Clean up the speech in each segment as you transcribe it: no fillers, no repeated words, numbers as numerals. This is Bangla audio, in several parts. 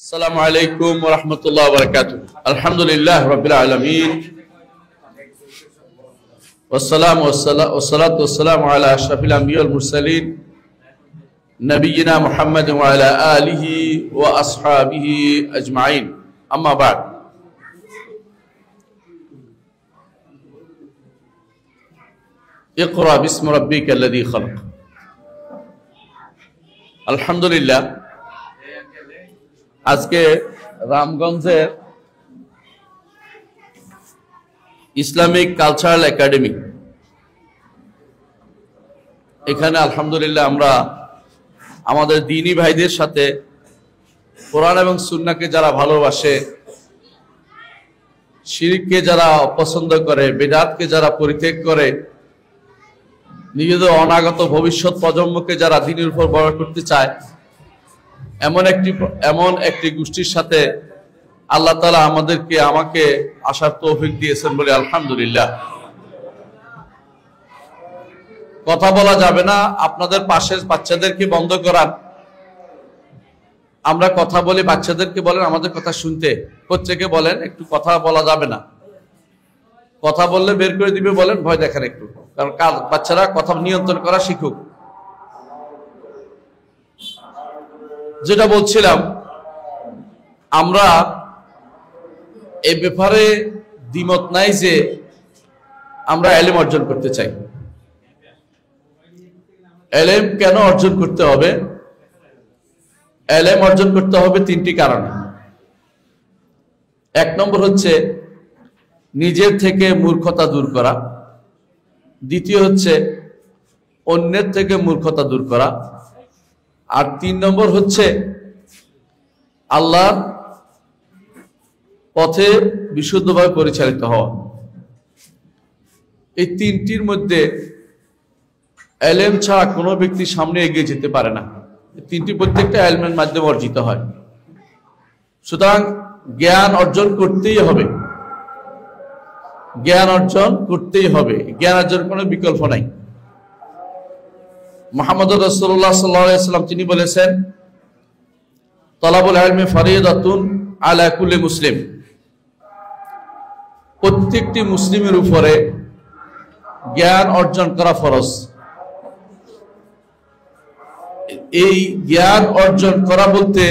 السلام عليكم ورحمة الله وبركاته. الحمد لله رب العالمين والصلاة والسلام على أشرف الأنبياء والمرسلين نبينا محمد وعلى آله وأصحابه أجمعين. أما بعد، اقرأ باسم ربك الذي خلق. الحمد لله। আজকে রামগঞ্জের ইসলামিক কালচারাল একাডেমি, এখানে আলহামদুলিল্লাহ আমরা আমাদের দ্বীনী ভাইদের সাথে কোরআন এবং সুন্নাহকে যারা ভালোবাসে, শিরককে যারা অপছন্দ করে, বিদআতকে যারা পরিত্যাগ করে, নিজেদের অনাগত ভবিষ্যৎ প্রজন্মকে যারা দ্বীনের উপর বড় করতে চায়, এমন একটি গোষ্ঠীর সাথে আল্লাহ তাআলা আমাকে আসার তৌফিক দিয়েছেন বলে আলহামদুলিল্লাহ। কথা বলা যাবে না, আপনাদের পাশের বাচ্চাদেরকে বন্ধ করান। আমরা কথা বলি, বাচ্চাদেরকে বলেন আমাদের কথা শুনতে, প্রত্যেকে বলেন একটু কথা বলা যাবে না, কথা বললে বের করে দিবে বলেন, ভয় দেখেন একটু, কারণ বাচ্চারা কথা নিয়ন্ত্রণ করা শিখুক। যেটা বলছিলাম, আমরা এই ব্যাপারে দ্বিমত নাই যে আমরা ইলম অর্জন করতে চাই। ইলম কেন অর্জন করতে হবে? ইলম অর্জন করতে হবে তিনটি কারণে। এক নম্বর হচ্ছে নিজের থেকে মূর্খতা দূর করা, দ্বিতীয় হচ্ছে অন্যের থেকে মূর্খতা দূর করা, আর তিন নম্বর হচ্ছে আল্লাহর পথে বিশুদ্ধভাবে পরিচালিত হওয়া। এই তিনটির মধ্যে ইলম ছাড়া কোনো ব্যক্তি সামনে এগিয়ে যেতে পারে না। তিনটি প্রত্যেকটা ইলমের মাধ্যমে অর্জিত হয়। সুতরাং জ্ঞান অর্জন করতেই হবে, জ্ঞান অর্জন করতেই হবে, জ্ঞান অর্জন কোনো বিকল্প নাই। মুহাম্মদুর রাসূলুল্লাহ সাল্লাল্লাহু আলাইহি ওয়াসাল্লাম তিনি বলেছেন, তালাবুল ইলমি ফরিদাতুন আলা কুল্লি মুসলিম। প্রত্যেকটি মুসলিমের উপরে জ্ঞান অর্জন করা ফরজ। এই জ্ঞান অর্জন করা বলতে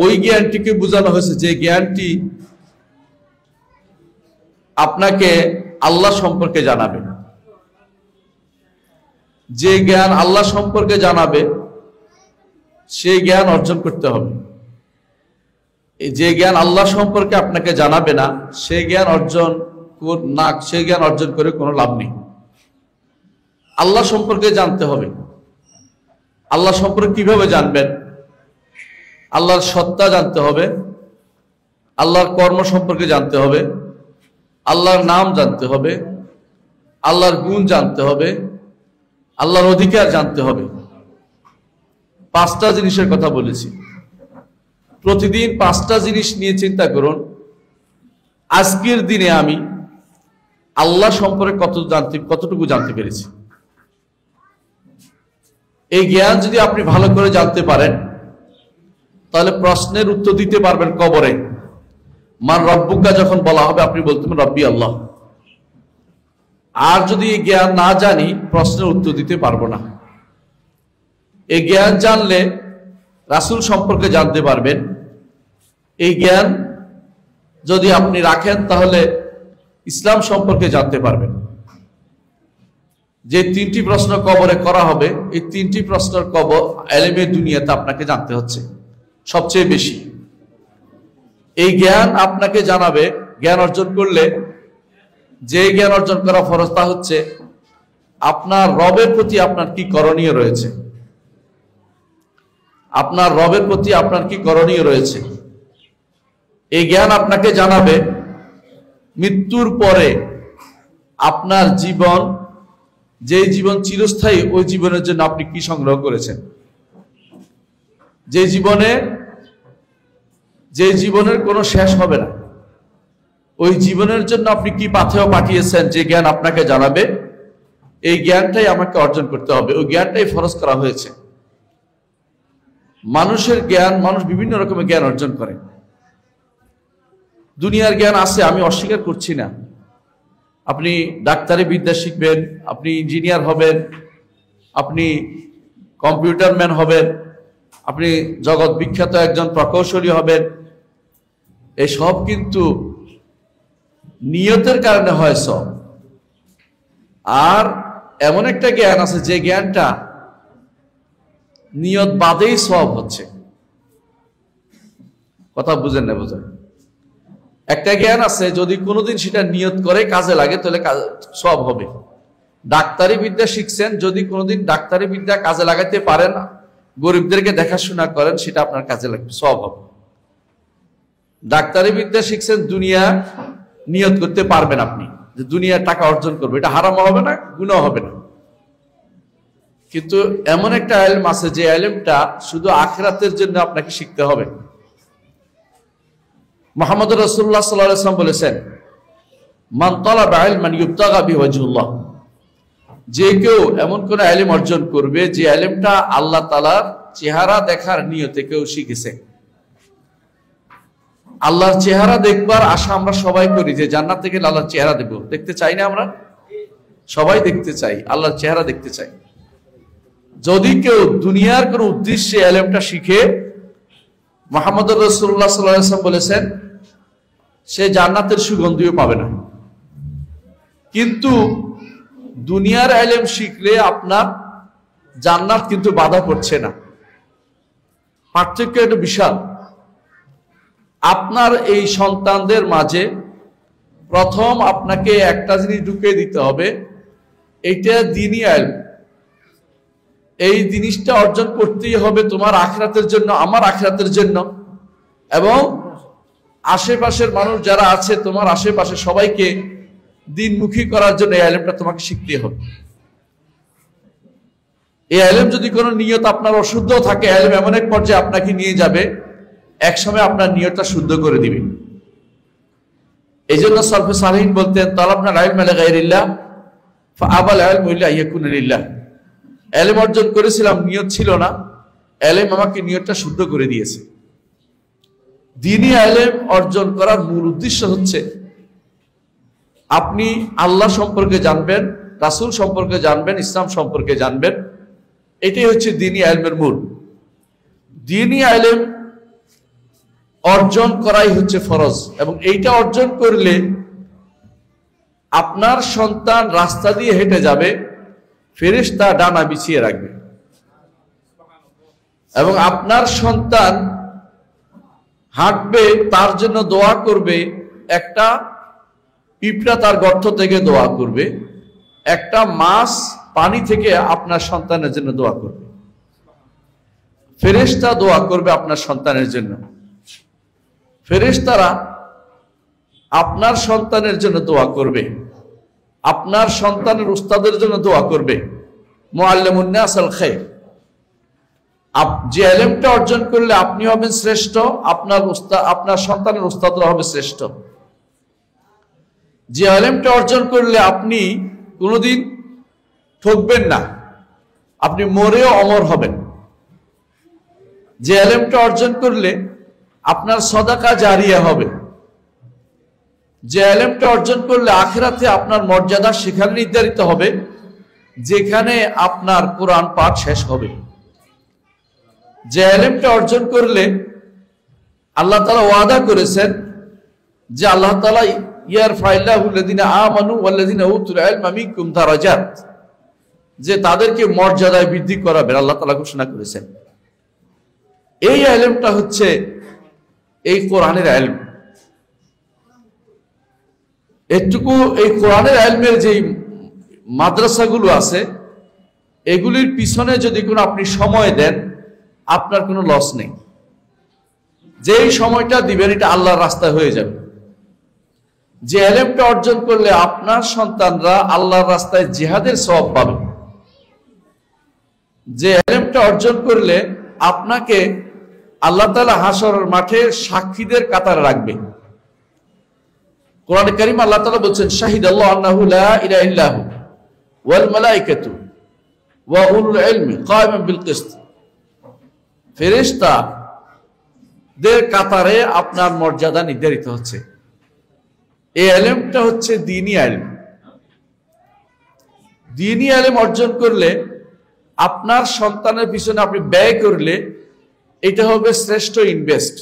ওই জ্ঞানটিকে বোঝানো হয়েছে যে জ্ঞানটি আপনাকে আল্লাহ সম্পর্কে জানাবে। যে জ্ঞান আল্লাহ সম্পর্কে জানাবে সেই জ্ঞান অর্জন করতে হবে। যে জ্ঞান আল্লাহ সম্পর্কে আপনাকে জানাবে না, সেই জ্ঞান অর্জন করে কোনো লাভ নেই। আল্লাহ সম্পর্কে জানতে হবে। আল্লাহ সম্পর্কে কিভাবে জানবেন? আল্লাহর সত্তা জানতে হবে, আল্লাহর কর্ম সম্পর্কে জানতে হবে, আল্লাহর নাম জানতে হবে, আল্লাহর গুণ জানতে হবে, আল্লাহর অধিকার জানতে হবে। পাঁচটা জিনিসের কথা বলেছি। প্রতিদিন পাঁচটা জিনিস নিয়ে চিন্তা করুন, আজকের দিনে আমি আল্লাহ সম্পর্কে কতটুকু জানতে পেরেছি। এই জ্ঞান যদি আপনি ভালো করে জানতে পারেন, তাহলে প্রশ্নের উত্তর দিতে পারবেন কবরে। মান রব্বুকা যখন বলা হবে, আপনি বলতে পারবেন রব্বি আল্লাহ। আর যদি এই জ্ঞান না জানি, প্রশ্নের উত্তর দিতে পারবো না। এই জ্ঞান জানলে রাসূল সম্পর্কে জানতে পারবেন। এই জ্ঞান যদি আপনি রাখেন, তাহলে ইসলাম সম্পর্কে জানতে পারবেন। যে তিনটি প্রশ্ন কবরে করা হবে, এই তিনটি প্রশ্নের ইলমের দুনিয়াতে আপনাকে জানতে হচ্ছে সবচেয়ে বেশি। এই জ্ঞান আপনাকে জানাবে। জ্ঞান অর্জন করলে যে জ্ঞান অর্জন করা ফরজ, তা হচ্ছে আপনার রবের প্রতি আপনার কি করণীয় রয়েছে। আপনার রবের প্রতি আপনার কি করণীয় রয়েছে, এই জ্ঞান আপনাকে জানাবে। মৃত্যুর পরে আপনার জীবন, যে জীবন চিরস্থায়ী, ওই জীবনের জন্য আপনি কি সংগ্রহ করেছেন। যে জীবনের কোনো শেষ হবে না, ওই জীবনের জন্য আপনি কি পাথেয় পাঠিয়েছেন, যে জ্ঞান আপনাকে জানাবে। এই জ্ঞানটাই আমাকে অর্জন করতে হবে, ওই জ্ঞানটাই ফরজ করা হয়েছে। মানুষের জ্ঞান, মানুষ বিভিন্ন রকমের জ্ঞান অর্জন করে। দুনিয়ার জ্ঞান আছে, আমি অস্বীকার করছি না। আপনি ডাক্তারি বিদ্যা শিখবেন, আপনি ইঞ্জিনিয়ার হবেন, আপনি কম্পিউটার ম্যান হবেন, আপনি জগৎ বিখ্যাত একজন প্রকৌশলী হবেন, এসব কিন্তু নিয়তের কারণে হয় সব। আর এমন একটা জ্ঞান আছে যে জ্ঞানটা নিয়ত বাদেই সব হচ্ছে। কথা বুঝেন না? বোঝেন? একটা জ্ঞান আছে যদি কোনোদিন সেটা নিয়ত করে কাজে লাগে তাহলে সব হবে। ডাক্তারি বিদ্যা শিখছেন, যদি কোনোদিন ডাক্তারি বিদ্যা কাজে লাগাতে পারেন, গরিবদেরকে দেখাশোনা করেন, সেটা আপনার কাজে লাগবে, সব হবে। ডাক্তারি বিদ্যা শিখছেন, দুনিয়া নিয়ত করতে পারবেন আপনি যে দুনিয়ার টাকা অর্জন করবে, এটা হারাম হবে না, গুনাহ হবে না। কিন্তু এমন একটা ইলম আছে যে ইলমটা শুধু আখিরাতের জন্য আপনাকে শিখতে হবে। মুহাম্মদ রাসূলুল্লাহ সাল্লাল্লাহু আলাইহি ওয়াসাল্লাম বলেছেন, মান তালাবা ইলমান ইবতাগা বিহি ওয়াজহুল্লাহ, যে কেউ এমন কোন ইলম অর্জন করবে যে ইলমটা আল্লাহ তাআলার চেহারা দেখার নিয়তে কেউ শিখেছে। আল্লাহর চেহারা দেখবার আশা আমরা সবাই করি, যে জান্নাত থেকে আল্লাহর চেহারা দেখব, দেখতে চাই না? আমরা সবাই দেখতে চাই, আল্লাহর চেহারা দেখতে চাই। যদি কেউ দুনিয়ার কোন উদ্দেশ্যে ইলমটা শিখে, মুহাম্মদ রাসূলুল্লাহ সাল্লাল্লাহু আলাইহি ওয়াসাল্লাম বলেছেন, সে জান্নাতের সুগন্ধিও পাবে না। কিন্তু দুনিয়ার ইলম শিখলে আপনার জান্নাত কিন্তু বাধা পড়ছে না। পার্থক্য একটু বিশাল। আপনার এই সন্তানদের মাঝে প্রথম আপনাকে একটা জিনিস ঢুকিয়ে দিতে হবে, এইটা দ্বীনি ইলম। এই জিনিসটা অর্জন করতেই হবে তোমার আখিরাতের জন্য, আমার আখিরাতের জন্য, এবং আশেপাশের মানুষ যারা আছে তোমার আশেপাশে সবাইকে দ্বীনমুখী করার জন্য এই ইলমটা তোমাকে শিখতে হবে। এই ইলম যদি কোনো নিয়ত আপনার অশুদ্ধ থাকে, ইলম এমন এক পর্যায়ে আপনাকে নিয়ে যাবে, একসময় আপনার নিয়তটা শুদ্ধ করে দিবে। এই জন্য সালফে সালেহিন বলতেন, তালাবনা ইলমা লিগাইরিল্লাহ ফাআবাল ইলমু ইল্লা ইয়াকুনা লিল্লাহ। ইলম অর্জন করেছিলাম, নিয়ত ছিল না, ইলম আমাকে নিয়তটা শুদ্ধ করে দিয়েছে। দ্বীনি ইলম অর্জন করার মূল উদ্দেশ্য হচ্ছে আপনি আল্লাহ সম্পর্কে জানবেন, রাসূল সম্পর্কে জানবেন, ইসলাম সম্পর্কে জানবেন। এটাই হচ্ছে দ্বীনি ইলমের মূল। দ্বীনি ইলম অর্জন করাই হচ্ছে ফরজ, এবং এইটা অর্জন করলে আপনার সন্তান রাস্তা দিয়ে হেঁটে যাবে, ফেরেশতা ডানা বিছিয়ে রাখবে, এবং আপনার সন্তান হাঁটবে, তার জন্য দোয়া করবে, একটা পিঁপড়া তার গর্ত থেকে দোয়া করবে, একটা মাছ পানি থেকে আপনার সন্তানের জন্য দোয়া করবে, ফেরেশতা দোয়া করবে আপনার সন্তানের জন্য। ফেরেশতারা আপনার সন্তানের জন্য দোয়া করবে, আপনার সন্তানের উস্তাদের জন্য দোয়া করবে। মুআল্লিমুন নাস আল খায়র, যে ইলমটা অর্জন করলে আপনি হবেন শ্রেষ্ঠ, আপনার সন্তানের উস্তাদরা হবে শ্রেষ্ঠ। যে ইলমটা অর্জন করলে আপনি কোনোদিন ঠকবেন না, আপনি মরেও অমর হবেন। যে ইলমটা অর্জন করলে আপনার সদাকা জারিয়া হবে। যে ইলমটা অর্জন করলে আখিরাতে আপনার মর্যাদা সেখানে নির্ধারিত হবে যেখানে আপনার কোরআন পাঠ শেষ হবে। যে ইলমটা অর্জন করলে আল্লাহ তাআলা ওয়াদা করেছেন যে আল্লাহ তাআলা ইয়ারফাইল্লাহুল্লাযিনা আমানু ওয়াল্লাযিনা উতুল ইলমা মিনকুম দারাজাত, যে তাদেরকে মর্যাদায় বৃদ্ধি করাবেন, আল্লাহ তাআলা ঘোষণা করেছেন। এই ইলমটা হচ্ছে এই কোরআনের ইলম। এটুকু এই কোরআনের ইলমের যে মাদ্রাসাগুলো আছে, এগুলির পিছনে যদি কোনো আপনি সময় দেন, আপনার কোনো লস নেই। যেই সময়টা দিবেন এটা আল্লাহর রাস্তায় হয়ে যাবে। যে ইলমটা অর্জন করলে আপনার সন্তানরা আল্লাহর রাস্তায় জিহাদের সওয়াব পাবে। যে ইলমটা অর্জন করলে আপনাকে আল্লাহ তাআলা হাশরের মাঠে সাক্ষীদের কাতারে রাখবে। কোরআনে কারীম আল্লাহ তাআলা বলছেন, শাহিদাল্লাহু আন্নাহু লা ইলাহা ইল্লাহু ওয়াল মালায়েকাতু ওয়া উলুল ইলমি কায়িমান বিল কিসত। ফেরেশতাদের কাতারে আপনার মর্যাদা নির্ধারিত হচ্ছে। এই ইলমটা হচ্ছে দ্বীনি ইলম। দ্বীনি ইলম অর্জন করলে, আপনার সন্তানের পিছনে আপনি ব্যয় করলে, এটা হবে শ্রেষ্ঠ ইনভেস্ট।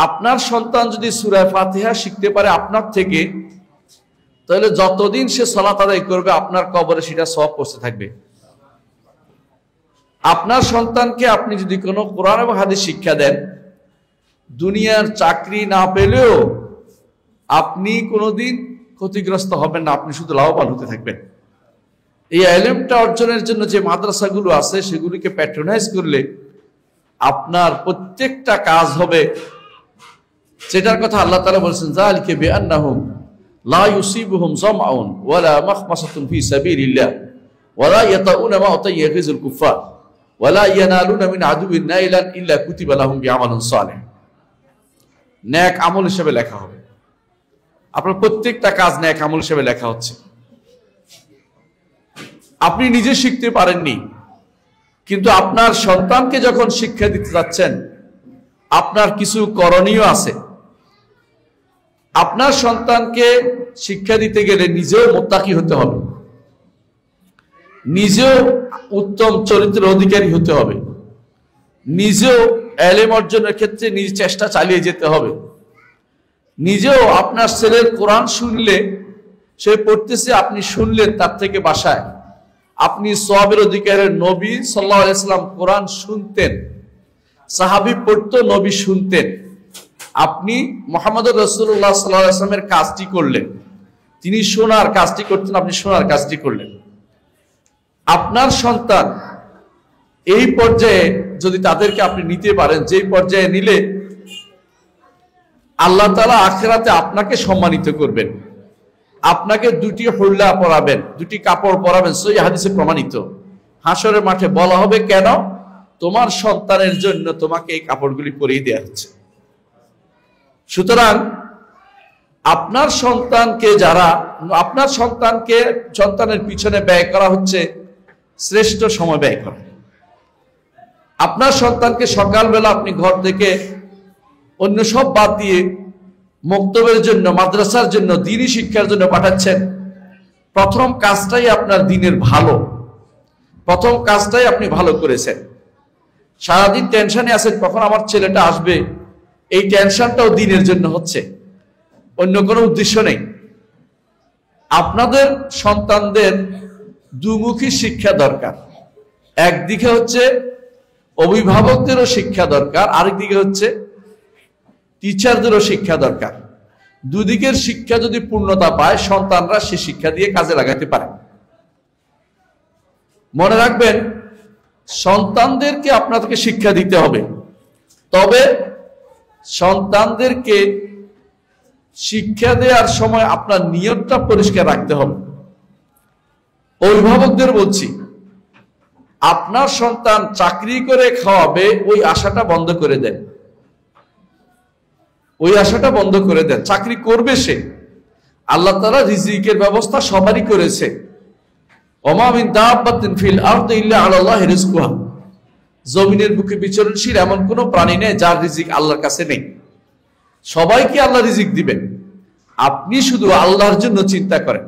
আপনার সন্তান যদি সূরা ফাতিহা শিখতে পারে আপনার থেকে, তাহলে যতদিন সে সালাত আদায় করবে আপনার কবরে সেটা সওয়াব পৌঁছে থাকবে। আপনার সন্তানকে আপনি যদি কোনো কোরআন এবং হাদিস শিক্ষা দেন, দুনিয়ার চাকরি না পেলেও আপনি কোনোদিন ক্ষতিগ্রস্ত হবেন না, আপনি শুধু লাভবান হতে থাকবেন। এই ইলমটা অর্জনের জন্য যে মাদ্রাসাগুলো আছে সেগুলিকে প্যাট্রোনাইজ করলে আপনার প্রত্যেকটা কাজ হবে, সেটার কথা আল্লাহ তাআলা বলেছেন, যালিকা বিআন্নাহুম লা ইউসিবুহুম যামআউন ওয়ালা মাখমাসাতুন ফি সাবিলিল্লাহ ওয়ালা ইয়াতাউনা মা তায়াগিজুল কুফার ওয়ালা ইয়ানালুনা মিন আদুবিন নাইলান ইল্লা কুতিবা লাহুম বিআমালিন সালিহ। নেক আমল হিসেবে লেখা হবে, আপনার প্রত্যেকটা কাজ নেক আমল হিসেবে লেখা হচ্ছে। আপনি নিজে শিখতে পারেননি, কিন্তু আপনার সন্তানকে যখন শিক্ষা দিতে যাচ্ছেন, আপনার কিছু করণীয় আছে। আপনার সন্তানকে শিক্ষা দিতে গেলে নিজেও মুত্তাকি হতে হবে, নিজেও উত্তম চরিত্রের অধিকারী হতে হবে, নিজেও ইলম অর্জনের ক্ষেত্রে নিজ চেষ্টা চালিয়ে যেতে হবে। নিজেও আপনার ছেলের কোরআন শুনলে, সে পড়তেছে, আপনি শুনলেন তার থেকে বাসায়, আপনি সওয়াবের অধিকারের। নবী সাল্লাল্লাহু আলাইহি ওয়াসাল্লাম কোরআন শুনতেন, সাহাবী পড়তো, নবী শুনতেন। আপনি মুহাম্মদুর রাসূলুল্লাহ সাল্লাল্লাহু আলাইহি ওয়াসাল্লামের কাজটি করলেন, তিনি শোনার কাজটি করতেন, আপনি শোনার কাজটি করলেন। আপনার সন্তান এই পর্যায়ে যদি তাদেরকে আপনি নিতে পারেন, যেই পর্যায়ে নিলে আল্লাহ তাআলা আখিরাতে আপনাকে সম্মানিত করবেন, আপনাকে দুটি হুল্লা পরাবেন, দুটি কাপড় পরাবেন, সহিহ হাদিসে প্রমাণিত। হাসরের মাঠে বলা হবে, কেন? তোমার সন্তানের জন্য তোমাকে এই কাপড়গুলি পরিয়ে দেওয়া হচ্ছে। সুতরাং আপনার সন্তানের পিছনে ব্যয় করা হচ্ছে শ্রেষ্ঠ সময় ব্যয় করা। আপনার সন্তানকে সকালবেলা আপনি ঘর থেকে অন্য সব বাদ দিয়ে মক্তবের জন্য, মাদ্রাসার জন্য, দ্বীনি শিক্ষার জন্য পাঠাচ্ছেন, প্রথম কাজটাই আপনার দ্বীনের ভালো, প্রথম কাজটাই আপনি ভালো করেছেন। সারাদিন টেনশনে আছেন কখন আমার ছেলেটা আসবে, এই টেনশনটাও দ্বীনের জন্য হচ্ছে, অন্য কোনো উদ্দেশ্য নেই। আপনাদের সন্তানদের দুমুখী শিক্ষা দরকার। একদিকে হচ্ছে অভিভাবকদেরও শিক্ষা দরকার, আরেকদিকে হচ্ছে টিচারদেরও শিক্ষা দরকার। দুদিকের শিক্ষা যদি পূর্ণতা পায়, সন্তানরা সে শিক্ষা দিয়ে কাজে লাগাতে পারে। মনে রাখবেন, সন্তানদেরকে আপনাদেরকে শিক্ষা দিতে হবে, তবে সন্তানদেরকে শিক্ষা দেওয়ার সময় আপনার নিয়তটা পরিষ্কার রাখতে হবে। অভিভাবকদের বলছি, আপনার সন্তান চাকরি করে খাওয়াবে, ওই আশাটা বন্ধ করে দেন, ওই আশাটা বন্ধ করে দেন। চাকরি করবে সে, আল্লাহ তাআলা রিজিকের ব্যবস্থা সবারই করেছে। ওমা মিন দাব্বাতিন ফিল আরদি ইল্লা আলাল্লাহি রিজকুহা, জমিনের বুকে বিচরণশীল এমন কোন প্রাণী নেই যার রিজিক আল্লাহর কাছে নেই। সবাইকে আল্লাহ রিজিক দিবেন, আপনি শুধু আল্লাহর জন্য চিন্তা করেন।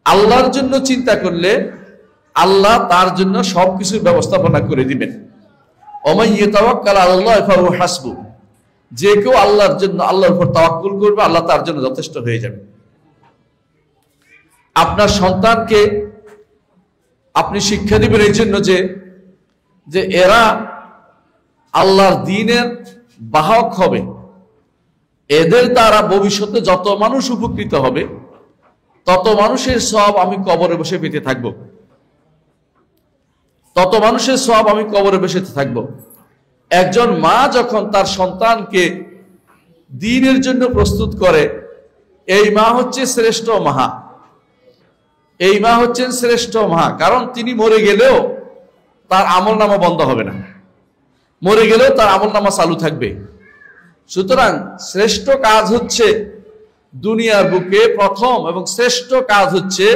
আল্লাহর জন্য চিন্তা করলে আল্লাহ তার জন্য সবকিছুর ব্যবস্থাপনা করে দিবেন। ওমাই ইয়াতাওয়াক্কাল আলাল্লাহি ফাহুয়া হাসবু, যে কেউ আল্লাহর জন্য, আল্লাহর উপর তাওয়াক্কুল করবে, আল্লাহ তার জন্য যথেষ্ট হয়ে যাবে। আপনার সন্তানকে আপনি শিক্ষা দিবেন এই জন্য যে এরা আল্লাহর দ্বীনের বাহক হবে, এদের দ্বারা ভবিষ্যতে যত মানুষ উপকৃত হবে তত মানুষের সওয়াব আমি কবরে বসে পেতে থাকব, তত মানুষের সওয়াব আমি কবরে বসে থাকব। একজন মা যখন তার সন্তানকে দ্বীনের জন্য প্রস্তুত করে, এই মা হচ্ছে শ্রেষ্ঠ মা, এই মা হচ্ছেন শ্রেষ্ঠ মা। কারণ তিনি মরে গেলেও তার আমলনামা বন্ধ হবে না, মরে গেলেও তার আমলনামা চালু থাকবে। সুতরাং শ্রেষ্ঠ কাজ হচ্ছে দুনিয়ার বুকে প্রথম এবং শ্রেষ্ঠ কাজ হচ্ছে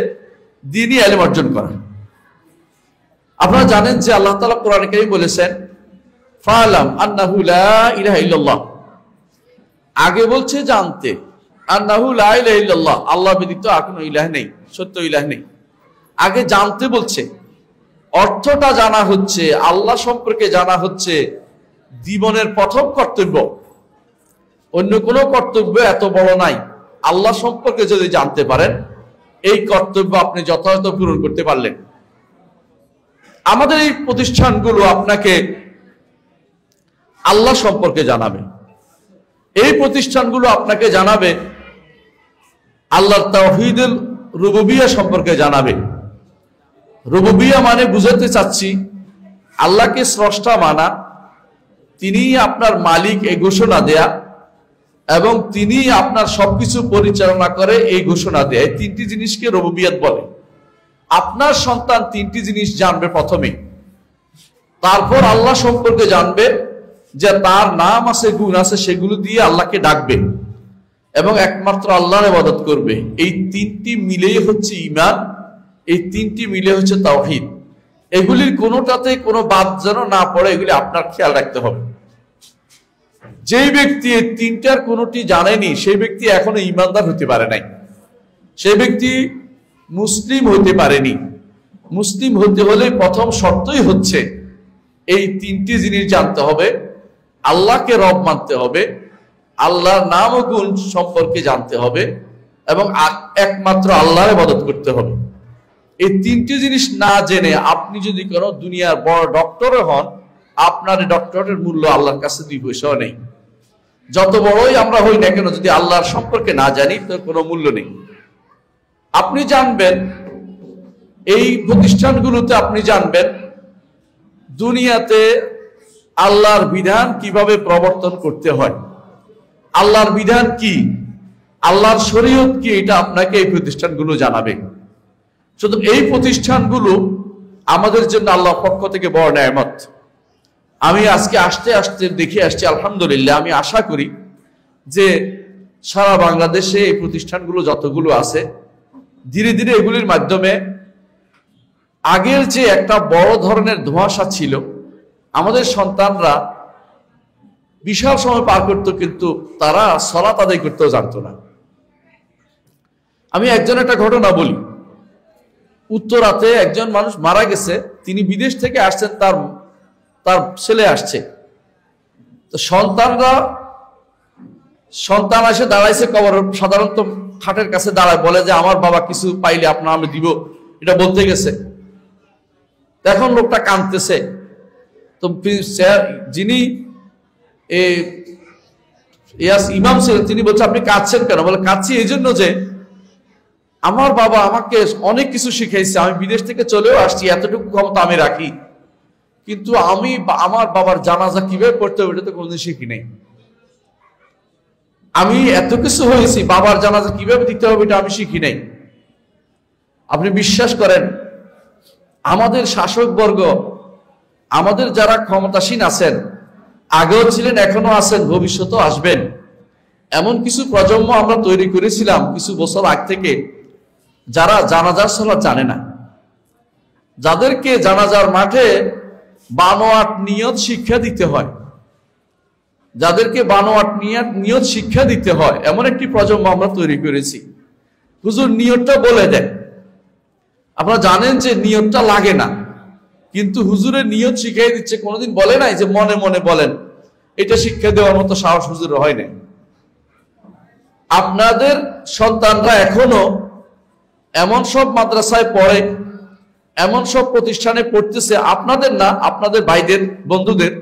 দ্বীনি ইলম অর্জন করা। আপনারা জানেন যে আল্লাহ তাআলা কোরআনে কারীম বলেছেন ফালাম আন্নাহু লা ইলাহা ইল্লাল্লাহ, আগে বলছে জানতে, আন্নাহু লা ইলাহা ইল্লাল্লাহ, আল্লাহ ব্যতীত আর কোনো ইলাহ নেই, সত্য ইলাহ নেই। আগে জানতে বলছে, অর্থটা জানা হচ্ছে, আল্লাহ সম্পর্কে জানা হচ্ছে জীবনের প্রথম কর্তব্য। অন্য কোনো কর্তব্য এত বড় নাই। আল্লাহ সম্পর্কে যদি জানতে পারেন, এই কর্তব্য আপনি যথাযথ পূরণ করতে পারলেন। আমাদের এই প্রতিষ্ঠানগুলো আপনাকে আল্লাহ সম্পর্কে জানাবে। এই প্রতিষ্ঠানগুলো আপনাকে জানাবে আল্লাহর তাওহীদুল রুবুবিয়্যাহ সম্পর্কে জানাবে। রুবুবিয়্যাহ মানে বুঝাতে চাচ্ছি আল্লাহকে স্রষ্টা মানা, তিনিই আপনার মালিক এই ঘোষণা দেয়া, এবং তিনি আপনার সবকিছু পরিচালনা করে এই ঘোষণা দেয়। এই তিনটি জিনিসকে রুবুবিয়্যাত বলে। আপনার সন্তান তিনটি জিনিস জানবে প্রথমে, তারপর আল্লাহ সম্পর্কে জানবে যে তার নাম আছে, গুণ আছে, সেগুলো দিয়ে আল্লাহকে ডাকবে এবং একমাত্র আল্লাহর ইবাদত করবে। এই তিনটি মিলেই হচ্ছে ঈমান, এই তিনটি মিলে হচ্ছে তাওহীদ। এগুলির কোনোটাতে কোনো বাদ যেন না পড়ে, এগুলি আপনার খেয়াল রাখতে হবে। যেই ব্যক্তি এই তিনটার কোনোটি জানেনি, সেই ব্যক্তি এখনো ঈমানদার হতে পারে নাই, সেই ব্যক্তি মুসলিম হতে পারেনি। মুসলিম হতে হলে প্রথম শর্তই হচ্ছে এই তিনটি জিনিস জানতে হবে, আল্লাহকে রব মানতে হবে, আল্লাহর নাম ও গুণ সম্পর্কে জানতে হবে, এবং একমাত্র আল্লাহর ইবাদত করতে হবে। এই তিনটি জিনিস না জেনে আপনি যদি কোনো দুনিয়ার বড় ডক্টর হন, আপনার ডক্টরের মূল্য আল্লাহর কাছে 2 পয়সাও নেই। যত বড়ই আমরা হই না কেন, যদি আল্লাহর সম্পর্কে না জানি তো কোনো মূল্য নেই। আপনি জানবেন এই প্রতিষ্ঠানগুলোতে, আপনি জানবেন দুনিয়াতে আল্লাহর বিধান কিভাবে প্রবর্তন করতে হয়, আল্লাহর বিধান কি, আল্লাহর শরীয়ত কি, এটা আপনাকে এই প্রতিষ্ঠানগুলো জানাবে। শুধু এই প্রতিষ্ঠানগুলো আমাদের জন্য আল্লাহর পক্ষ থেকে বড় নেয়ামত। আমি আজকে আসতে আসতে দেখে আসছি, আলহামদুলিল্লাহ, আমি আশা করি যে সারা বাংলাদেশে এই প্রতিষ্ঠানগুলো যতগুলো আছে, ধীরে ধীরে এগুলির মাধ্যমে আগের যে একটা বড় ধরনের ধোঁয়াশা ছিল, আমাদের সন্তানরা বিশাল সময় পার করত, কিন্তু তারা সালাত আদায় করতেও জানতো না। আমি একটা ঘটনা বলি। উত্তরাতে একজন মানুষ মারা গেছে, তিনি বিদেশ থেকে আসছেন, তার ছেলে আসছে। তো সন্তান এসে দাঁড়াইছে কবর, সাধারণত খাটের কাছে দাঁড়ায়, বলে যে আমার বাবা কিছু পাইলে আপনার আমি দিব, এটা বলতে গেছে। এখন লোকটা কাঁদতেছে। তো যিনি ইমাম ছিলেন, তিনি বলছে আপনি কাঁদছেন কেন? বলে কাঁদছি এই জন্য যে আমার বাবা আমাকে অনেক কিছু শিখাইছে, আমি বিদেশ থেকে চলেও আসছি, এতটুকু ক্ষমতা আমি রাখি, কিন্তু আমি আমার বাবার জানাজা কিভাবে পড়তে হবে এটা তো কোনোদিন শিখি নাই। আমি এত কিছু হয়েছি, বাবার জানাজা কিভাবে দিতে হবে এটা আমি শিখি নাই। আপনি বিশ্বাস করেন, আমাদের শাসকবর্গ, আমাদের যারা ক্ষমতাসীন আছেন, আগেও ছিলেন, এখনো আছেন, ভবিষ্যতেও আসবেন, এমন কিছু প্রজন্ম আমরা তৈরি করেছিলাম কিছু বছর আগ থেকে, যারা জানাজার সালাত জানে না, যাদেরকে জানাজার মাঠে বানোয়াট নিয়ত শিক্ষা দিতে হয়, যাদেরকে বানোয়াট নিয়ত শিক্ষা দিতে হয়, এমন একটি প্রজন্ম আমরা তৈরি করেছি। হুজুর নিয়তটা বলে দেন। আপনারা জানেন যে নিয়তটা লাগে না, কিন্তু হুজুরের নিয়ত শিখাই দিচ্ছে। কোনোদিন বলে নাই যে মনে মনে বলেন, এটা শিক্ষা দেওয়ার মতো সাহস হুজুরের হয় না। আপনাদের সন্তানরা এখনো এমন সব মাদ্রাসায় পড়ে, এমন সব প্রতিষ্ঠানে পড়তেছে, আপনাদের না, আপনাদের ভাইদের, বন্ধুদের,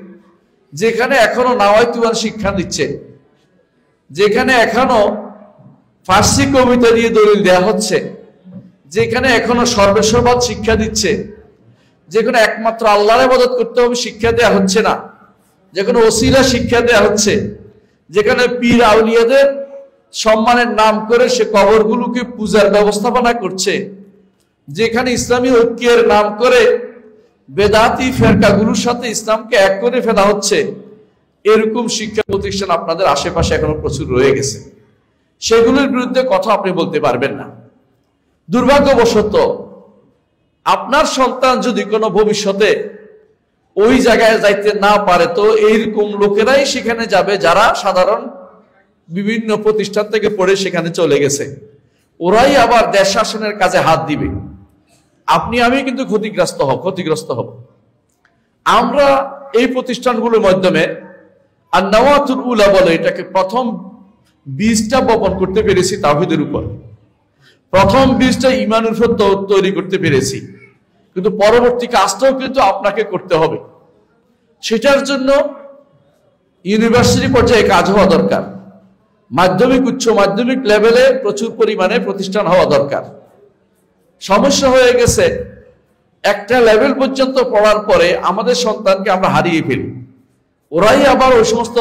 যেখানে এখনো নাওয়াইতুয়ান শিক্ষা দিচ্ছে, যেখানে এখনো ফার্সি কবিতা দিয়ে দলিল দেয়া হচ্ছে, যেখানে এখনো সর্বেসর্বাদ শিক্ষা দিচ্ছে, যেখানে একমাত্র আল্লাহর ইবাদত করতে হবে শিক্ষা দেয়া হচ্ছে না, যেখানে ওসিলা শিক্ষা দেয়া হচ্ছে, যেখানে পীর আউলিয়াদের সম্মানের নাম করে সে কবরগুলোকে পূজার ব্যবস্থাপনা করছে, যেখানে ইসলামী ঐক্যের নাম করে বেদাতি ফেরকাগুলোর সাথে ইসলামকে এক করে ফেলা হচ্ছে, এরকম শিক্ষা প্রতিষ্ঠান আপনাদের আশেপাশে এখনো প্রচুর রয়ে গেছে। সেগুলোর বিরুদ্ধে কথা আপনি বলতে পারবেন না। দুর্ভাগ্যবশত আপনার সন্তান যদি কোনো ভবিষ্যতে ওই জায়গায় যাইতে না পারে, তো এইরকম লোকেরাই সেখানে যাবে যারা সাধারণ বিভিন্ন প্রতিষ্ঠান থেকে পড়ে সেখানে চলে গেছে। ওরাই আবার দেশ শাসনের কাজে হাত দিবে। আপনি আমি কিন্তু ক্ষতিগ্রস্ত হব। আমরা এই প্রতিষ্ঠানগুলোর মাধ্যমে আর নাওয়াতুল উলা বলে এটাকে প্রথম বীজটা বপন করতে পেরেছি তাওহীদের উপর, প্রথম বীজটা ঈমানের উপর তৈরি করতে পেরেছি। কিন্তু পরবর্তী কাজটাও কিন্তু আপনাকে করতে হবে। সেটার জন্য ইউনিভার্সিটি পর্যায়ে কাজ হওয়া দরকার, মাধ্যমিক উচ্চ মাধ্যমিক লেভেলে প্রচুর পরিমাণে প্রতিষ্ঠান হওয়া দরকার। সমস্যা হয়ে গেছে, একটা লেভেল পর্যন্ত পড়ার পরে আমাদের সন্তানকে আমরা হারিয়ে ফেলি। ওরাই আবার ওই সমস্ত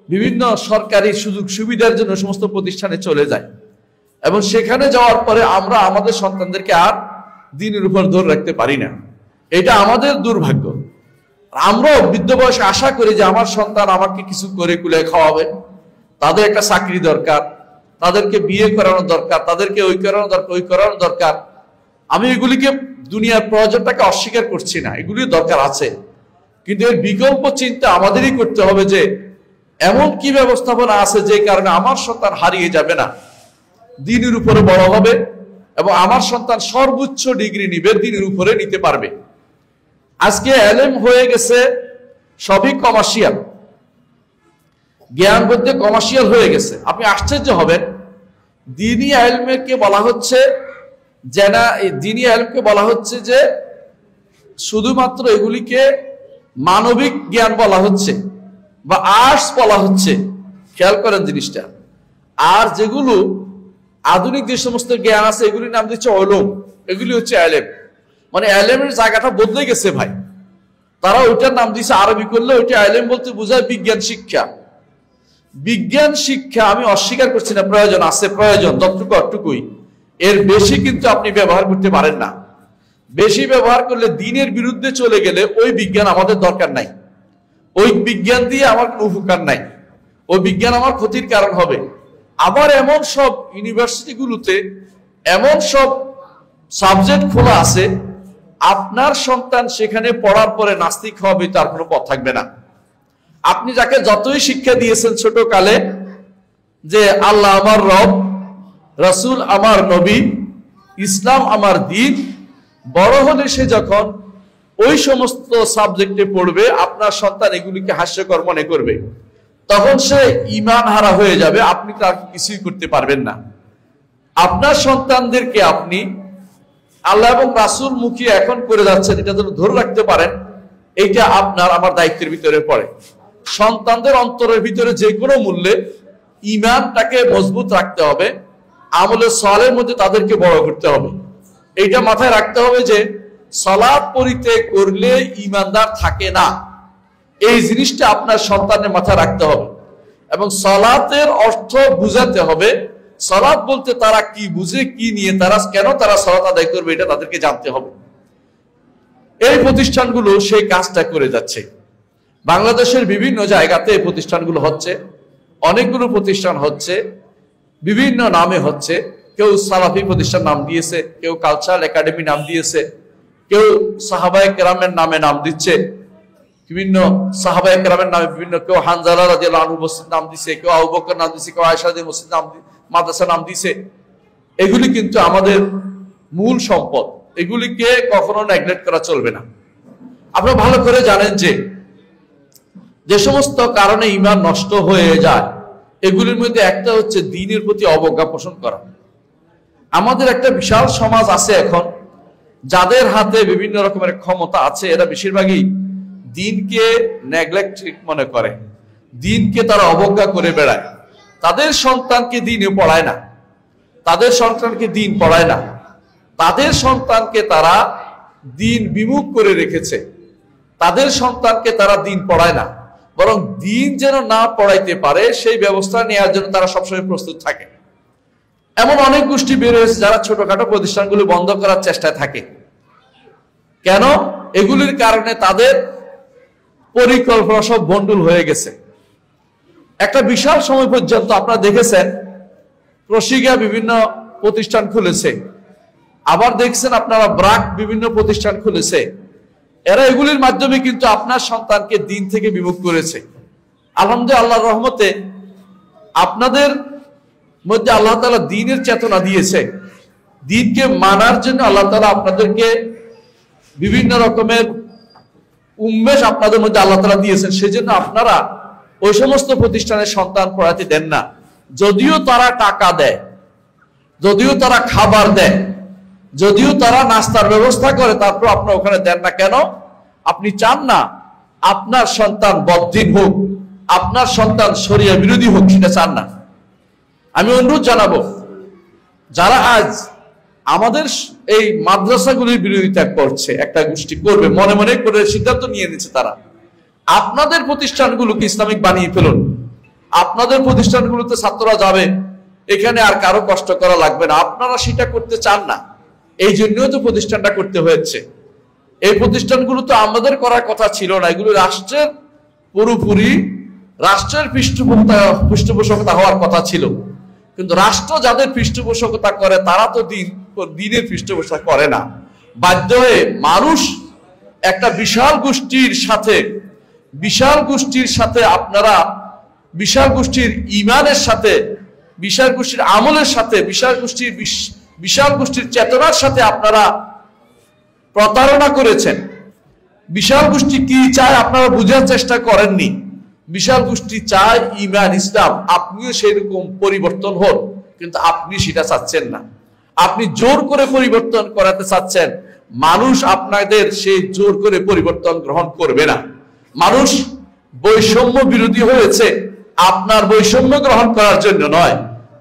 বিভিন্ন সরকারি সুযোগ সুবিধার জন্য সমস্ত প্রতিষ্ঠানে চলে যায়, এবং সেখানে যাওয়ার পরে আমরা আমাদের সন্তানদেরকে আর দ্বীনের উপর ধরে রাখতে পারি না। এটা আমাদের দুর্ভাগ্য। আমরাও বৃদ্ধ বয়সে আশা করি যে আমার সন্তান আমাকে কিছু করে কুলে খাওয়াবে, তাদের একটা চাকরি দরকার, তাদেরকে বিয়ে করানো দরকার, তাদেরকে ওই করানো দরকার। আমি এগুলিকে দুনিয়ার প্রয়োজনটাকে অস্বীকার করছি না, এগুলি দরকার আছে, কিন্তু এর বিকল্প চিন্তা আমাদেরই করতে হবে যে এমন কি ব্যবস্থাপনা আছে যে কারণে আমার সন্তান হারিয়ে যাবে না, দ্বীনের উপরে বড় হবে, এবং আমার সন্তান সর্বোচ্চ ডিগ্রি নিবে, দ্বীনের উপরে নিতে পারবে। আজকে এলেম হয়ে গেছে সবই কমার্শিয়াল, জ্ঞান বলতে কমার্শিয়াল হয়ে গেছে। আপনি আশ্চর্য হবেন, দ্বীনি ইলমকে বলা হচ্ছে দ্বীনি ইলমকে বলা হচ্ছে যে শুধুমাত্র এগুলিকে মানবিক জ্ঞান বলা হচ্ছে বা আর্টস বলা হচ্ছে। খেয়াল করেন জিনিসটা। আর যেগুলো আধুনিক যে সমস্ত জ্ঞান আছে এগুলির নাম দিচ্ছে উলুম, এগুলি হচ্ছে ইলম। মানে ইলমের জায়গাটা বদলে গেছে ভাই। তারা ওইটার নাম দিচ্ছে, আরবি করলে ওইটা ইলম বলতে বোঝায় বিজ্ঞান শিক্ষা। বিজ্ঞান শিক্ষা আমি অস্বীকার করছি না, প্রয়োজন আছে, প্রয়োজন যতটুকুই, এর বেশি কিন্তু আপনি ব্যবহার করতে পারেন না। বেশি ব্যবহার করলে দ্বীনের বিরুদ্ধে চলে গেলে ওই বিজ্ঞান আমাদের দরকার নাই, ওই বিজ্ঞান দিয়ে আমার কোনো উপকার নাই, ওই বিজ্ঞান আমার ক্ষতির কারণ হবে। আবার এমন সব ইউনিভার্সিটিগুলোতে এমন সব সাবজেক্ট খোলা আছে, আপনার সন্তান সেখানে পড়ার পরে নাস্তিক হবে তার কোনো পথ থাকবে না। আপনি যাকে যতই শিক্ষা দিয়েছেন ছোট কালে যে আল্লাহ আমার রব, রাসূল আমার নবী, ইসলাম আমার দ্বীন, বড় হলে সে যখন ওই সমস্ত সাবজেক্টে পড়বে আপনার সন্তান এগুলিকে হাস্যকর মনে করবে, তখন সে ঈমান হারা হয়ে যাবে, আপনি তার কিছুই করতে পারবেন না। আপনার সন্তানদেরকে আপনি আল্লাহ এবং রাসূল মুখী এখন করে যাচ্ছেন, এটা যেন ধরে রাখতে পারেন, এইটা আপনার আমার দায়িত্বের ভিতরে পড়ে। সন্তানদের অন্তরের ভিতরে যে কোনো মূল্যে ঈমানটাকে মজবুত রাখতে হবে, আমলে সালের মধ্যে তাদেরকে বড় করতে হবে। এইটা মাথায় রাখতে হবে যে সালাত পরিত্যাগ করলে ঈমানদার থাকে না, এই জিনিসটা আপনার সন্তানের মাথায় রাখতে হবে। এবং সালাতের অর্থ বুঝাতে হবে, সালাত বলতে তারা কি বুঝে, কি নিয়ে তারা কেন তারা সালাত আদায় করবে, এটা তাদেরকে জানতে হবে। এই প্রতিষ্ঠানগুলো সেই কাজটা করে যাচ্ছে। বাংলাদেশের বিভিন্ন জায়গাতে এই প্রতিষ্ঠানগুলো হচ্ছে, অনেকগুলো প্রতিষ্ঠান হচ্ছে, বিভিন্ন নামে হচ্ছে। কেউ সালাফি প্রতিষ্ঠান নাম দিয়েছে, কেউ কালচারাল একাডেমি নাম দিয়েছে, কেউ সাহাবায়ে কেরামের নামে নাম দিচ্ছে, বিভিন্ন সাহাবায়ে কেরামের নামে বিভিন্ন, কেউ হানজালা রাদিয়াল্লাহু আনহু মসজিদ নাম দিছে, কেউ আবু বকর নাম দিছে, কেউ আয়েশা রাদিয়াল্লাহু মসজিদ নাম মাদ্রাসা নাম দিছে। এগুলি কিন্তু আমাদের মূল সম্পদ, এগুলিকে কখনো নেগলেক্ট করা চলবে না। আপনারা ভালো করে জানেন যে সমস্ত কারণে ঈমান নষ্ট হয়ে যায় এগুলির মধ্যে একটা হচ্ছে দ্বীনের প্রতি অবজ্ঞা পোষণ করা। আমাদের একটা বিশাল সমাজ আছে এখন, যাদের হাতে বিভিন্ন রকমের ক্ষমতা আছে, এরা বেশিরভাগই দ্বীনকে নেগলেক্ট মনে করে, দ্বীনকে তারা অবজ্ঞা করে বেড়ায়। তাদের সন্তানকে দ্বীনে পড়ায় না, তাদের সন্তানকে দ্বীন পড়ায় না, তাদের সন্তানকে তারা দ্বীন বিমুখ করে রেখেছে, তাদের সন্তানকে তারা দ্বীন পড়ায় না, বরং দ্বীন যেন না পড়াইতে পারে সেই ব্যবস্থা নেওয়ার জন্য তারা সবসময় প্রস্তুত থাকে। এমন অনেক গোষ্ঠী বের হয়েছে যারা ছোটখাটো প্রতিষ্ঠানগুলো বন্ধ করার চেষ্টায় থাকে। কেন? এগুলির কারণে তাদের পরিকল্পনা সব ভণ্ডুল হয়ে গেছে। একটা বিশাল সময় পর্যন্ত আপনারা দেখেছেন প্রশিকা বিভিন্ন প্রতিষ্ঠান খুলেছে, আবার দেখছেন আপনারা ব্রাক বিভিন্ন প্রতিষ্ঠান খুলেছে, এরা এগুলির মাধ্যমে কিন্তু আপনার সন্তানকে দিন থেকে বিমুখ করেছে। আলহামদুলিল্লাহ, আল্লাহর রহমতে আপনাদের মধ্যে আল্লাহ তাআলা দ্বীনের চেতনা দিয়েছে। দ্বীনকে মানার জন্য আল্লাহ তাআলা আপনাদেরকে বিভিন্ন রকমের উন্মেষ আপনাদের মধ্যে আল্লাহ তাআলা দিয়েছেন। সেজন্য আপনারা ওই সমস্ত প্রতিষ্ঠানের সন্তান পড়াতে দেন না। যদিও তারা টাকা দেয়, যদিও তারা খাবার দেয়, যদিও তারা নাস্তার ব্যবস্থা করে, তারপর আপনার ওখানে দেন না কেন? আপনি চান না আপনার সন্তান বদ্দিন হোক, আপনার সন্তান শরিয়া বিরোধী হোক, সেটা চান না। আমি অনুরোধ জানাবো, যারা আজ আমাদের এই মাদ্রাসাগুলির বিরোধিতা করছে, একটা গোষ্ঠী করবে মনে মনে করে সিদ্ধান্ত নিয়ে নিচ্ছে, তারা আপনাদের প্রতিষ্ঠানগুলোকে ইসলামিক বানিয়ে ফেলুন। আপনাদের প্রতিষ্ঠানগুলোতে ছাত্ররা যাবে, এখানে আর কারো কষ্ট করা লাগবে না। আপনারা সেটা করতে চান না, এই জন্যই তো প্রতিষ্ঠানটা করতে হয়েছে। এই প্রতিষ্ঠানগুলো তো আমাদের করার কথা ছিল না, এগুলো রাষ্ট্রের পুরোপুরি রাষ্ট্রের পৃষ্ঠপোষকতা হওয়ার কথা ছিল। কিন্তু রাষ্ট্র যাদের পৃষ্ঠপোষকতা করে তারা তো দিনের পৃষ্ঠপোষকতা করে না। বাধ্য হয়ে মানুষ একটা বিশাল গোষ্ঠীর সাথে আপনারা বিশাল গোষ্ঠীর ইমানের সাথে, বিশাল গোষ্ঠীর আমলের সাথে, বিশাল গোষ্ঠীর চেতনার সাথে আপনারা প্রতারণা করেছেন। বিশাল গোষ্ঠী কি চায় আপনারা বুঝার চেষ্টা করেননি। বিশাল গোষ্ঠী চায় ইমান, ইসলাম, আপনিও সেরকম পরিবর্তন হন, কিন্তু আপনি সেটা চাচ্ছেন না। আপনি জোর করে পরিবর্তন করাতে চাচ্ছেন, মানুষ আপনাদের সেই জোর করে পরিবর্তন গ্রহণ করবে না। মানুষ বৈষম্য বিরোধী হয়েছে আপনার বৈষম্য গ্রহণ করার জন্য নয়,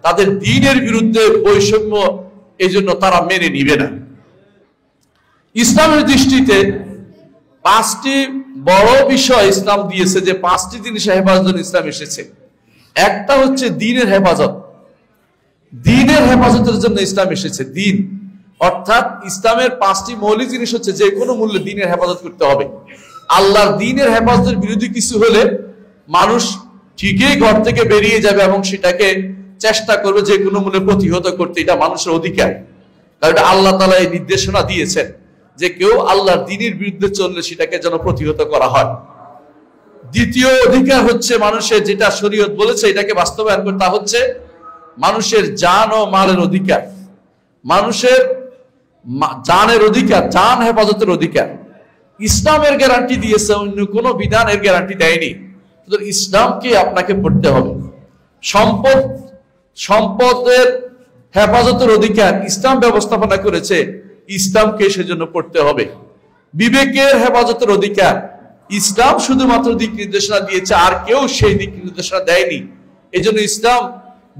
তাদের দ্বীনের বিরুদ্ধে বৈষম্য, এই জন্য তারা মেনে নিবে না। ইসলামের দৃষ্টিতে 5টি বড় বিষয় ইসলাম দিয়েছে, যে 5টি জিনিসের হেফাজত ইসলাম এসেছে। একটা হচ্ছে দ্বীনের হেফাজত। দ্বীনের হেফাজতের জন্য ইসলাম এসেছে। দ্বীন অর্থাৎ ইসলামের 5টি মৌলিক জিনিস হচ্ছে যে কোনো মূল্যে দ্বীনের হেফাজত করতে হবে। আল্লাহর দ্বীনের হেফাজতের বিরোধী কিছু হলে মানুষ ঠিকই ঘর থেকে বেরিয়ে যাবে এবং সেটাকে চেষ্টা করবে যে কোনো মূল্যে প্রতিহত করতে। এটা মানুষের অধিকার, কারণ এটা আল্লাহ তাআলা এই নির্দেশনা দিয়েছেন যে কেউ আল্লাহর দ্বীনের বিরুদ্ধে চললে সেটাকে যেন প্রতিহত করা হয়। দ্বিতীয় অধিকার হচ্ছে মানুষের, যেটা শরীয়ত বলেছে এটাকে বাস্তবায়ন করে, তা হচ্ছে মানুষের জান ও মালের অধিকার। মানুষের জানের অধিকার, জান হেফাজতের অধিকার ইসলামের গ্যারান্টি দিয়েছে, অন্য কোনো বিধানের গ্যারান্টি দেয়নি। ইসলামকে আপনাকে পড়তে হবে। সম্পদের হেফাজতের অধিকার ইসলাম ব্যবস্থাপনা করেছে, ইসলামকে সেজন্য পড়তে হবে। বিবেকের হেফাজতের অধিকার ইসলাম শুধুমাত্র দিক নির্দেশনা দিয়েছে, আর কেউ সেই দিক নির্দেশনা দেয়নি। এই জন্য ইসলাম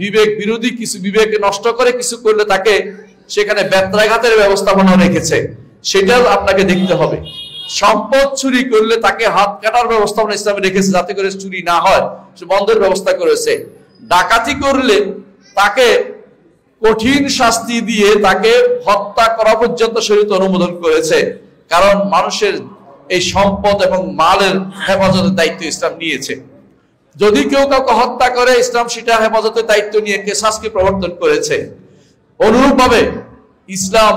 বিবেক বিরোধী কিছু, বিবেকে নষ্ট করে কিছু করলে তাকে সেখানে ব্যত্রাঘাতের ব্যবস্থাপনা রেখেছে, সেটাও আপনাকে দেখতে হবে। সম্পদ চুরি করলে তাকে হাত কাটার ব্যবস্থাপনা ইসলামে রেখেছে, যাতে করে চুরি না হয় সে বন্ধের ব্যবস্থা করেছে। ডাকাতি করলে তাকে কঠিন শাস্তি দিয়ে তাকে হত্যা করা পর্যন্ত শরীয়ত অনুমোদন করেছে, কারণ মানুষের এই সম্পদ এবং মালের হেফাজতের দায়িত্ব ইসলাম নিয়েছে। যদি কেউ কাউকে হত্যা করে, ইসলাম সেটা হেফাজতের দায়িত্ব নিয়ে কিসাসকে প্রবর্তন করেছে। অনুরূপভাবে ইসলাম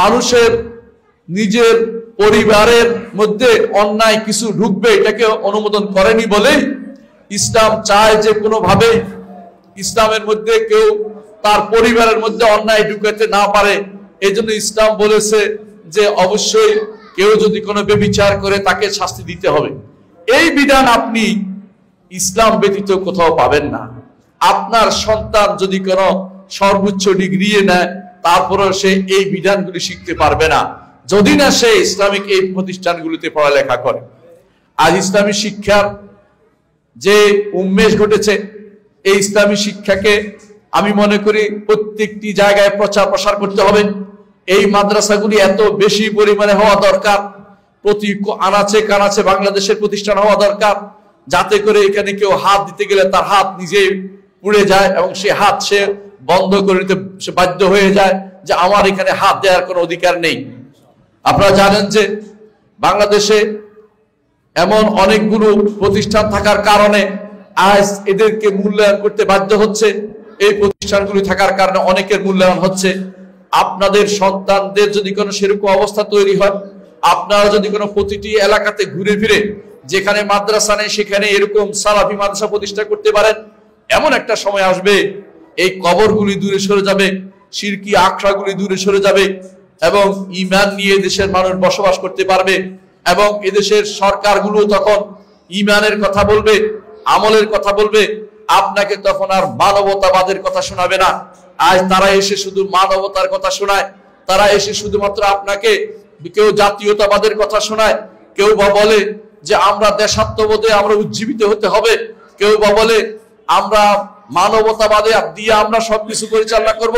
মানুষের নিজের পরিবারের মধ্যে অন্যায় কিছু ঢুকবে এটাকে অনুমোদন করেনি বলেই ইসলাম চায় যে কোনোভাবে ইসলামের মধ্যে কেউ তার পরিবারের মধ্যে অন্যায় ঢুকাতে না পারে। এই জন্য ইসলাম বলেছে যে অবশ্যই কেউ যদি কোনো ব্যভিচার করে তাকে শাস্তি দিতে হবে। এই বিধান আপনি ইসলাম ব্যতীত কোথাও পাবেন না। আপনার সন্তান যদি কোনো সর্বোচ্চ ডিগ্রি নেয়, তারপরেও সে এই বিধানগুলি শিখতে পারবে না যদি না সে ইসলামিক এই প্রতিষ্ঠানগুলিতে পড়ালেখা করে। আজ ইসলামী শিক্ষার যে উন্মেষ ঘটেছে, এই ইসলামী শিক্ষাকে আমি মনে করি প্রত্যেকটি জায়গায় প্রচার প্রসার করতে হবে। এই মাদ্রাসাগুলি এত বেশি পরিমাণে হওয়া দরকার, প্রতি আনাচে কানাচে বাংলাদেশের প্রতিষ্ঠান হওয়া দরকার, যাতে করে এখানে কেউ হাত দিতে গেলে তার হাত নিজেই পুড়ে যায় এবং সে হাত সে বন্ধ করে নিতে সে বাধ্য হয়ে যায় যে আমার এখানে হাত দেওয়ার কোনো অধিকার নেই। আপনারা জানেন যে বাংলাদেশে এমন অনেকগুলো প্রতিষ্ঠান থাকার কারণে আজ এদেরকে মূল্যায়ন করতে বাধ্য হচ্ছে। এই প্রতিষ্ঠানগুলি থাকার কারণে অনেকের মূল্যায়ন হচ্ছে। আপনাদের সন্তানদের যদি কোনো সেরকম অবস্থা তৈরি হয়, আপনারা যদি কোনো প্রতিটি এলাকাতে ঘুরে ফিরে যেখানে মাদ্রাসা নেই সেখানে এরকম সালাফি মাদ্রাসা প্রতিষ্ঠা করতে পারেন, এমন একটা সময় আসবে এই কবরগুলি দূরে সরে যাবে, শিরকি আখড়াগুলি দূরে সরে যাবে এবং ঈমান নিয়ে দেশের মানুষ বসবাস করতে পারবে এবং এদেশের সরকারগুলো তখন ঈমানের কথা বলবে, আমলের কথা বলবে। আপনাকে তখন আর মানবতাবাদের কথা শোনাবে না। আজ তারা এসে শুধু মানবতার কথা শোনায়, তারা এসে শুধুমাত্র আপনাকে কেউ জাতীয়তাবাদের কথা শোনায়, কেউ বা বলে যে আমরা দেশাত্মবোধে আমরা উজ্জীবিত হতে হবে, কেউ বা বলে আমরা মানবতাবাদে দিয়ে আমরা সবকিছু পরিচালনা করব।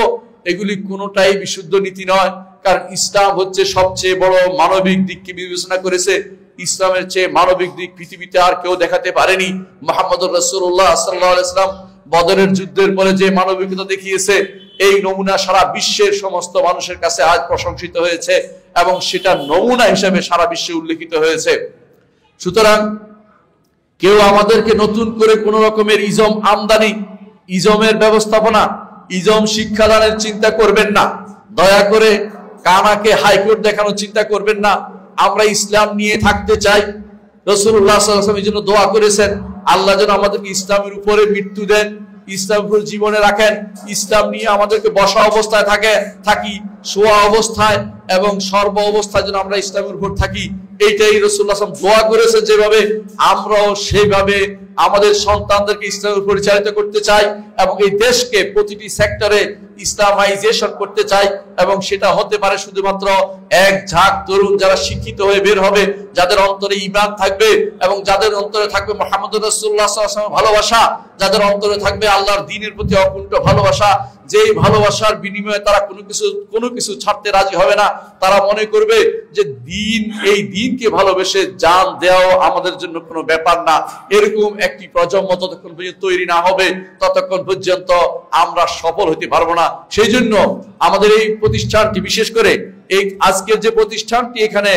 এগুলি কোনোটাই বিশুদ্ধ নীতি নয়, কারণ ইসলাম হচ্ছে সবচেয়ে বড় মানবিক দিককে বিবেচনা করেছে। ইসলামের চেয়ে মানবিক দিক পৃথিবীতে আর কেউ দেখাতে পারেনি। মুহাম্মদুর রাসূলুল্লাহ সাল্লাল্লাহু আলাইহি ওয়াসাল্লাম বদরের যুদ্ধের পরে যে মানবিকতা দেখিয়েছে, এই নমুনা সারা বিশ্বের সমস্ত মানুষের কাছে আজ প্রশংসিত হয়েছে এবং সেটা নমুনা হিসেবে সারা বিশ্বে উল্লেখিত হয়েছে। সুতরাং কেউ আমাদেরকে নতুন করে কোন রকমের ইজম আমদানি, ইজমের ব্যবস্থাপনা, ইজম শিক্ষাদানের চিন্তা করবেন না। দয়া করে কানাকে হাইকোর্ট দেখানোর চিন্তা করবেন না। আমরা ইসলাম নিয়ে থাকতে চাই। রাসূলুল্লাহ সাল্লাল্লাহু আলাইহি ওয়াসাল্লাম এই জন্য দোয়া করেছেন, আল্লাহ যেন আমাদেরকে ইসলামের উপরে মৃত্যু দেন, ইসলামের উপরে জীবনে রাখেন, ইসলাম নিয়ে আমাদেরকে বসা অবস্থায় থাকি, শোয়া অবস্থায় এবং সর্ব অবস্থায় যেন আমরা ইসলামের উপর থাকি। এইটাই রাসূলুল্লাহ সাল্লাল্লাহু আলাইহি ওয়াসাল্লাম দোয়া করেছে, যেভাবে আমরাও সেইভাবে আমাদের সন্তানদেরকে ইসলামের পরিচালিত করতে চাই এবং এই দেশকে প্রতিটি সেক্টরে ইসলামাইজেশন করতে চাই। এবং সেটা হতে পারে শুধুমাত্র এক ঝাঁক তরুণ যারা শিক্ষিত হয়ে বের হবে, যাদের অন্তরে ঈমান থাকবে এবং যাদের অন্তরে থাকবে মুহাম্মদুর রাসূলুল্লাহ সাল্লাল্লাহু আলাইহি ওয়াসাল্লামের ভালোবাসা, যাদের অন্তরে থাকবে আল্লাহর দ্বীনের প্রতি অকুণ্ঠ ভালোবাসা। যেই ভালোবাসার বিনিময়ে তারা কোনো কিছু ছাড়তে রাজি হবে না। তারা মনে করবে যে দিন, এই দিনকে ভালোবেসে জান দেওয়া আমাদের জন্য কোনো ব্যাপার না। এরকম একটি প্রজন্ম ততক্ষণ পর্যন্ত তৈরি না হবে, ততক্ষণ পর্যন্ত আমরা সফল হতে পারবো না। সেই জন্য আমাদের এই প্রতিষ্ঠানটি, বিশেষ করে এই আজকের যে প্রতিষ্ঠানটি, এখানে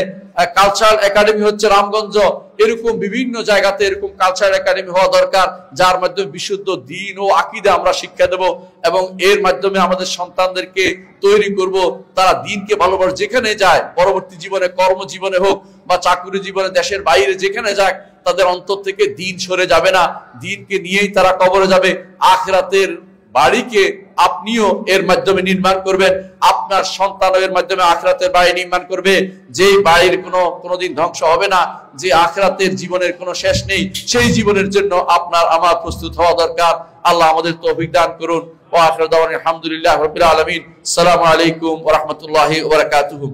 কালচারাল একাডেমি হচ্ছে রামগঞ্জ, এরকম বিভিন্ন জায়গাতে এরকম কালচারাল একাডেমি হওয়া দরকার, যার মাধ্যমে বিশুদ্ধ দ্বীন ও আকীদা আমরা শিক্ষা দেব এবং এর মাধ্যমে আমাদের সন্তানদেরকে তৈরি করব। তারা দ্বীনকে ভালোবাসে, যেখানে যায়, পরবর্তী জীবনে, কর্মজীবনে হোক বা চাকরি জীবনে, দেশের বাইরে যেখানে যাক, তাদের অন্তর থেকে দ্বীন সরে যাবে না। দ্বীনকে নিয়েই তারা কবরে যাবে। আখিরাতের বাড়িকে আপনিও এর মাধ্যমে নির্মাণ করবেন, আপনার সন্তান এর মাধ্যমে আখিরাতের বাড়ি নির্মাণ করবে, যেই বাড়ির কোনোদিন ধ্বংস হবে না, যে আখিরাতের জীবনের কোনো শেষ নেই। সেই জীবনের জন্য আপনার আমার প্রস্তুত হওয়া দরকার। আল্লাহ আমাদের তৌফিক দান করুন। ওয়া আখিরু দাওয়ানা আলহামদুলিল্লাহি রাব্বিল আলামিন। আসসালামু আলাইকুম ওয়া রাহমাতুল্লাহি ওয়া বারাকাতুহু।